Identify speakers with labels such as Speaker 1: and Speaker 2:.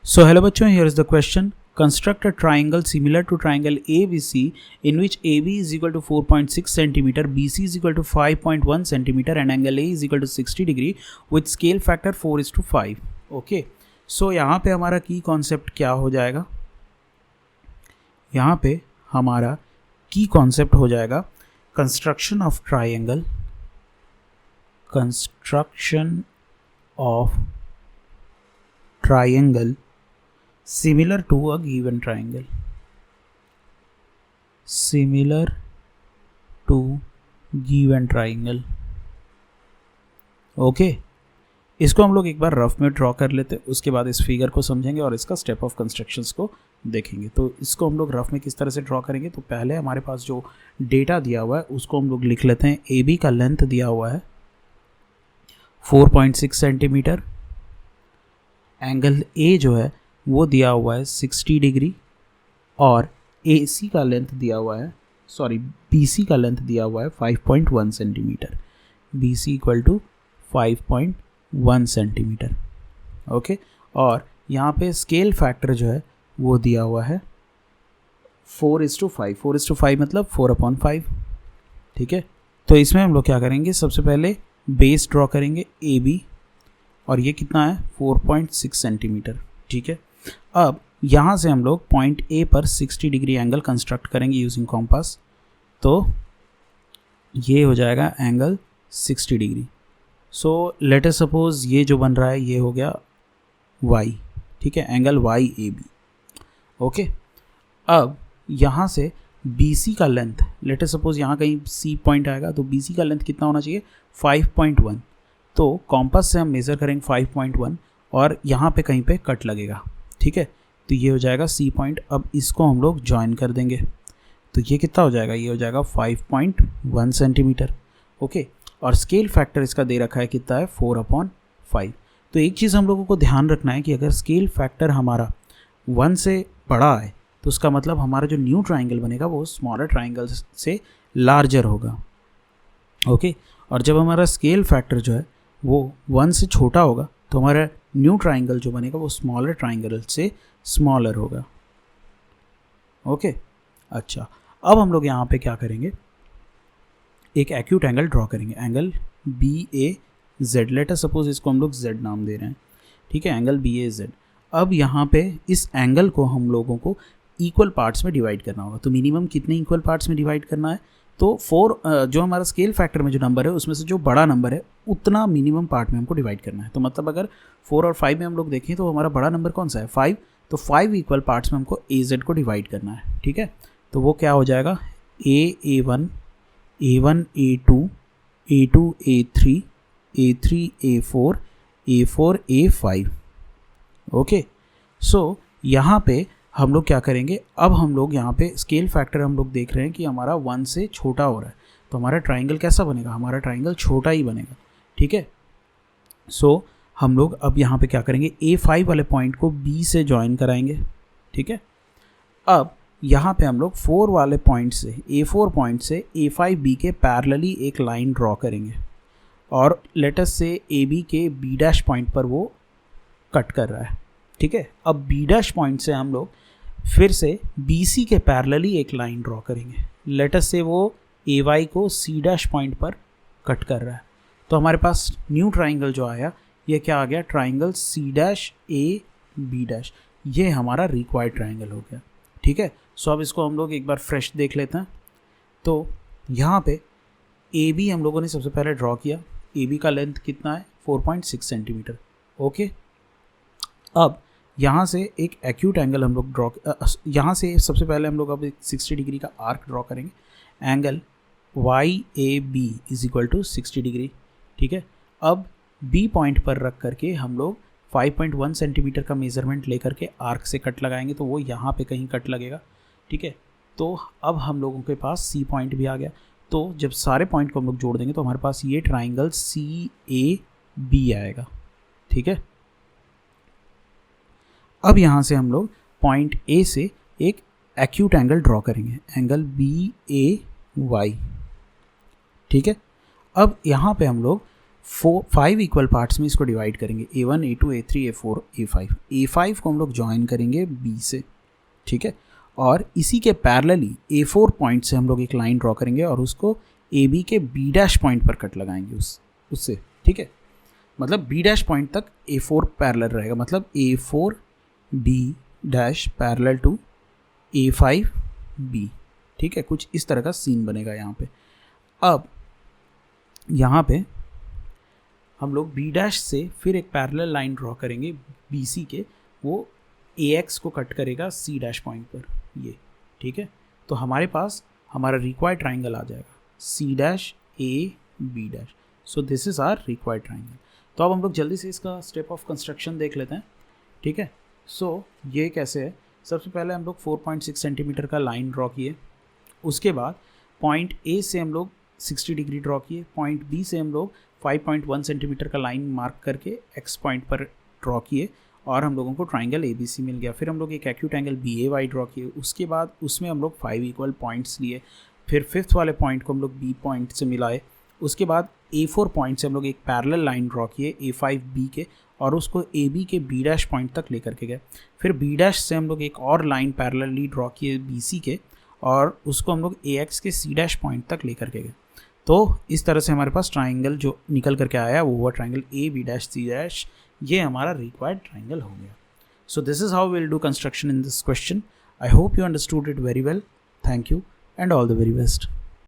Speaker 1: So hello बच्चों, here is the question. Construct a triangle similar to triangle ABC in which AB is equal to 4.6 centimeter, BC is equal to 5.1 centimeter and angle A is equal to 60 degree with scale factor 4:5. Okay. So यहाँ पे हमारा की concept क्या हो जाएगा? यहाँ पे हमारा की कॉन्सेप्ट हो जाएगा construction of triangle, similar to a given triangle, okay. इसको हम लोग एक बार रफ में ड्रॉ कर लेते हैं, उसके बाद इस फिगर को समझेंगे और इसका स्टेप ऑफ कंस्ट्रक्शंस को देखेंगे। तो इसको हम लोग रफ में किस तरह से ड्रॉ करेंगे, तो पहले हमारे पास जो डेटा दिया हुआ है उसको हम लोग लिख लेते हैं। ए बी का लेंथ दिया हुआ है 4.6 सेंटीमीटर, एंगल ए जो है वो दिया हुआ है 60 डिग्री और AC का लेंथ दिया हुआ है, BC का लेंथ दिया हुआ है 5.1 centimetre, BC equal to 5.1 centimetre. Okay, और यहाँ पे स्केल फैक्टर जो है वो दिया हुआ है 4:5। 4:5 मतलब 4/5। ठीक है, तो इसमें हम लोग क्या करेंगे, सबसे पहले बेस ड्रॉ करेंगे AB और ये कितना है 4.6 सेंटीमीटर। ठीक है, अब यहाँ से हम लोग पॉइंट A पर 60 डिग्री एंगल कंस्ट्रक्ट करेंगे यूजिंग कॉम्पास। तो ये हो जाएगा angle 60 degree. So let us suppose ये जो बन रहा है ये हो गया Y। ठीक है, एंगल YAB। ओके, अब यहाँ से BC का लेंथ, लेट अस सपोज यहाँ कहीं C पॉइंट आएगा तो BC का लेंथ कितना होना चाहिए 5.1। तो कॉम्पास से हम मेज़र करेंगे 5.1 और यहाँ पे कहीं पे कट लगेगा। ठीक है, तो ये हो जाएगा C पॉइंट। अब इसको हम लोग ज्वाइन कर देंगे तो ये कितना हो जाएगा, ये हो जाएगा 5.1 सेंटीमीटर। ओके, और स्केल फैक्टर इसका दे रखा है कितना है 4/5। तो एक चीज़ हम लोगों को ध्यान रखना है कि अगर स्केल फैक्टर हमारा 1 से बड़ा है तो उसका मतलब हमारा जो न्यू ट्राइंगल बनेगा वो स्मॉलर ट्राइंगल से लार्जर होगा। ओके, और जब हमारा स्केल फैक्टर जो है वो 1 से छोटा होगा तो हमारा न्यू ट्राइंगल जो बनेगा वो स्मॉलर ट्राइंगल से स्मॉलर होगा। ओके, अच्छा, अब हम लोग यहाँ पे क्या करेंगे, एक एक्यूट एंगल ड्रॉ करेंगे, angle BAZ। Let us suppose इसको हम लोग Z नाम दे रहे हैं। ठीक है, एंगल BAZ। अब यहाँ पे इस एंगल को हम लोगों को इक्वल पार्ट्स में डिवाइड करना होगा। तो मिनिमम कितने इक्वल पार्ट्स में डिवाइड करना है, तो 4 जो हमारा स्केल फैक्टर में जो नंबर है उसमें से जो बड़ा नंबर है उतना मिनिमम पार्ट में हमको डिवाइड करना है। तो मतलब अगर 4 और 5 में हम लोग देखें तो हमारा बड़ा नंबर कौन सा है 5, तो 5 इक्वल पार्ट्स में हमको AZ को डिवाइड करना है। ठीक है, तो वो क्या हो जाएगा A1 A2 A2 A3 A3 A4 A4 A5। Okay, सो यहाँ पे हम लोग क्या करेंगे, अब हम लोग यहाँ पे स्केल फैक्टर हम लोग देख रहे हैं कि हमारा 1 से छोटा हो रहा है तो हमारा ट्राइंगल कैसा बनेगा, हमारा ट्राइंगल छोटा ही बनेगा। ठीक है, सो हम लोग अब यहाँ पे क्या करेंगे, A5 वाले पॉइंट को B से ज्वाइन कराएंगे। ठीक है, अब यहाँ पे हम लोग 4 वाले पॉइंट से A4 पॉइंट से A5B के पैरेलली एक लाइन ड्रॉ करेंगे और लेटस से AB के B' पॉइंट पर वो कट कर रहा है। ठीक है, अब B' पॉइंट से हम लोग फिर से BC के पैरेलली एक लाइन ड्रॉ करेंगे, लेटस से वो AY को C' पॉइंट पर कट कर रहा है। तो हमारे पास न्यू ट्राइंगल जो आया ये क्या आ गया, ट्राइंगल C'AB'। ये हमारा रिक्वायर्ड ट्राइंगल हो गया। ठीक है, सो अब इसको हम लोग एक बार फ्रेश देख लेते हैं। तो यहाँ पे AB हम लोगों ने सबसे पहले ड्रॉ किया, AB का लेंथ कितना है 4.6 सेंटीमीटर। ओके, अब यहाँ से एक एक्यूट एंगल हम लोग ड्रॉ, यहाँ से सबसे पहले हम लोग अब एक 60 डिग्री का आर्क ड्रॉ करेंगे, angle YAB is equal to 60 degree. ठीक है, अब B पॉइंट पर रख करके हम लोग 5.1 सेंटीमीटर का मेज़रमेंट लेकर के आर्क से कट लगाएंगे तो वो यहाँ पे कहीं कट लगेगा। ठीक है, तो अब हम लोगों के पास C पॉइंट भी आ गया। तो जब सारे पॉइंट को हम लोग जोड़ देंगे तो हमारे पास ये ट्राइंगल CAB आएगा। ठीक है, अब यहाँ से हम लोग पॉइंट A से एक एक्यूट एंगल ड्रॉ करेंगे, एंगल BAY। ठीक है, अब यहाँ पे हम लोग 5 इक्वल पार्ट्स में इसको डिवाइड करेंगे, A1 A2 A3 A4 A5। A5 को हम लोग ज्वाइन करेंगे B से, ठीक है, और इसी के पैरेलली A4 पॉइंट से हम लोग एक लाइन ड्रॉ करेंगे और उसको AB के B' पॉइंट पर कट लगाएंगे उससे, ठीक है। मतलब B' पॉइंट तक A4 पैरेलल रहेगा, मतलब A4 B' parallel to A5 B, ठीक है। कुछ इस तरह का सीन बनेगा यहाँ पे। अब यहाँ पे हम लोग B' से फिर एक पैरेलल लाइन ड्रॉ करेंगे BC के, वो AX को कट करेगा C' पॉइंट पर, ये, ठीक है। तो हमारे पास हमारा रिक्वायर्ड ट्राइंगल आ जाएगा C' A B'। So this is our required triangle. तो अब हम लोग जल्दी से इसका स्टेप ऑफ कंस्ट्रक्शन देख लेते हैं, ठीक है। सो ये कैसे है, सबसे पहले हम लोग 4.6 सेंटीमीटर का लाइन ड्रॉ किए, उसके बाद पॉइंट A से हम लोग 60 डिग्री ड्रॉ किए, पॉइंट B से हम लोग 5.1 सेंटीमीटर का लाइन मार्क करके X पॉइंट पर ड्रॉ किए और हम लोगों को ट्राइंगल ABC मिल गया। फिर हम लोग एक एक्यूट एंगल BAY ड्रॉ किए, उसके बाद उसमें हम लोग 5 इक्वल पॉइंट्स लिए, फिर फिफ्थ वाले पॉइंट को हम लोग B पॉइंट से मिलाए, उसके बाद A4 पॉइंट से हम लोग एक पैरेलल लाइन ड्रॉ किए A5B के और उसको AB के B' पॉइंट तक लेकर के गए। फिर B' से हम लोग एक और लाइन पैरेलली ड्रॉ किए BC के और उसको हम लोग AX के C' पॉइंट तक लेकर के गए। तो इस तरह से हमारे पास ट्राइंगल जो निकल करके आया वो हुआ ट्राइंगल AB', ये हमारा रिक्वायर्ड ट्राइंगल हो गया। सो this is how will do construction in this question. I hope you understood it very well. Thank you and all the very best.